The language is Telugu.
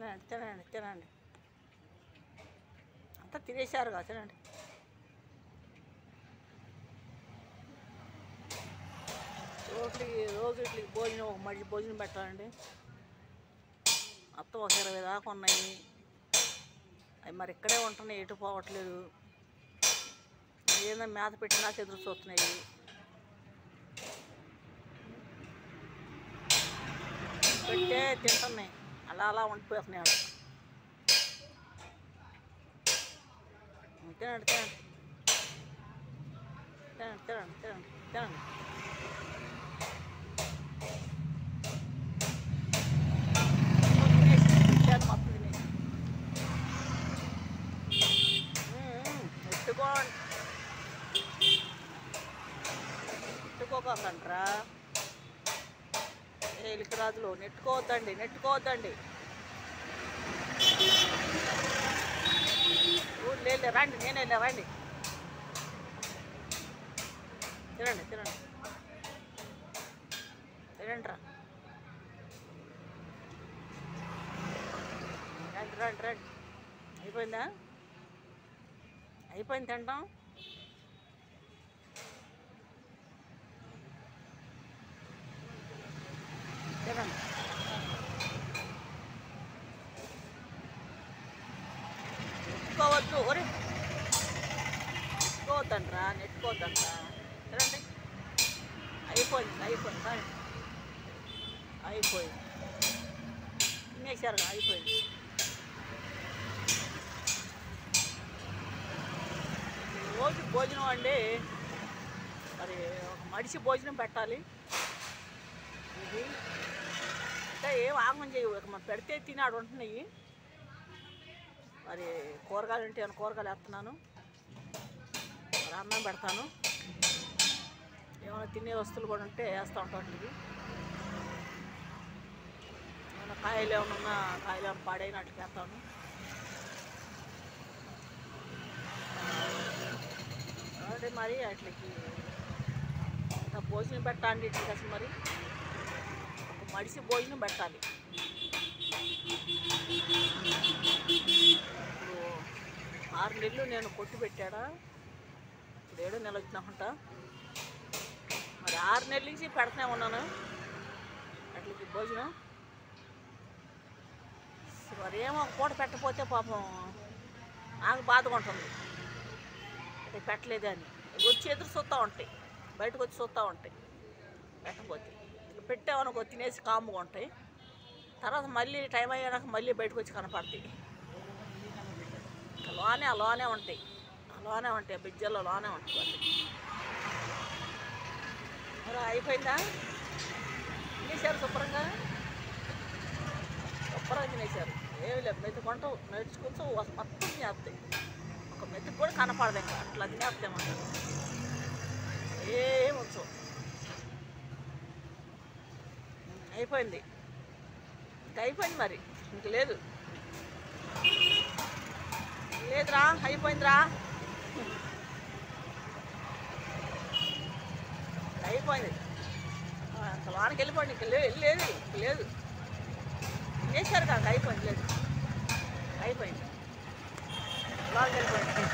తినండి తినండి తినండి అంతా తినేసారుగా తినండి. రోజు ఇట్లకి భోజనం ఒక మడిచి భోజనం పెట్టాలండి. మొత్తం ఒక 20 దాకా ఉన్నాయి. అవి మరి ఇక్కడే ఉంటున్నాయి, ఎటు పోవట్లేదు. ఏదైనా మేత పెట్టినా ఎదురు చూస్తున్నాయి. పెట్టే తింటున్నాయి, అలా అలా ఉండిపోతున్నాయి. తినండి తినండి తినండి తినండి తినండి తినండి. పెట్టాను మొత్తం తినేసి. నెట్టుకోకండ్రా ఎలికి రాజులు, నెట్టుకోవద్దండి నెట్టుకోవద్దండి. లేదు రండి, నేనే రండి. తినండి తినండి తినండి రా. రండి రండి రండి. అయిపోయిందా? అయిపోయింది తింటాం. తినండి. నెట్టుకోవద్దు, ఒరే నెట్టుకోవద్దంట్రా నెట్టుకోవద్దంట్రా. తినండి. అయిపోయింది అయిపోయింది అయిపోయింది. తినేసారుగా, అయిపోయింది. రోజు భోజనం అండి, మరి ఒక మడిసి భోజనం పెట్టాలి. ఇది అంటే ఏం ఆగమని చేయవు, మనం పెడితే తినాడు ఉంటున్నాయి. మరి కూరగాయలు ఉంటే ఏమైనా కూరగాయలు వేస్తున్నాను, మరి అన్నం పెడతాను. ఏమైనా తినే వస్తువులు కూడా ఉంటే వేస్తూ ఉంటాను. ఇది ఏమైనా కాయలు ఏమైనా ఉన్నా, కాయలు ఏమైనా పాడైనట్లు వేస్తాను. కాబట్టి మరి వాటికి భోజనం పెట్టండి. ఇట్లా అసలు మరి ఒక మడిసి భోజనం పెట్టాలి. ఇప్పుడు 6 నెలలు నేను కొట్టు పెట్టాడా, ఇప్పుడు 7వ నెల వచ్చినాకుంటా. మరి 6 నెలల నుంచి పెడుతూనే ఉన్నాను అట్లకి భోజనం. మరి ఏమో ఒక పూట పెట్టకపోతే పాపం నాకు బాధగా ఉంటుంది, అది పెట్టలేదు అని. వచ్చి ఎదురు చూస్తూ ఉంటాయి, బయటకు వచ్చి చూస్తూ ఉంటాయి. పెట్టకపోతే పెట్టామనుకో తినేసి కాముగా ఉంటాయి. తర్వాత మళ్ళీ టైం అయ్యాక మళ్ళీ బయటకు వచ్చి కనపడతాయి. లోనే ఉంటాయి, లోనే ఉంటాయి, బిజ్జల్లో లోనే ఉంటాయి వాళ్ళు. మరి అయిపోయిందా? తినేసారు శుభ్రంగా, శుభ్రంగా తినేసారు. ఏమి లేదు, మెతుకుంటూ నేర్చుకుంటూ మొత్తం తినేస్తాయి. ఒక మెతుకు కూడా కనపడదు, ఇంకా అట్లా తినేస్తామంటారు. ఏమొచ్చు. అయిపోయింది, ఇంక అయిపోయింది. మరి ఇంక లేదు, లేదురా, అయిపోయిందిరా, అయిపోయింది. అంత వానికి వెళ్ళిపోయింది, ఇంక లేదు ఇంక లేదు. చేశారు కాక అయిపోయింది, లేదు అయిపోయింది, బాగా వెళ్ళిపోయింది.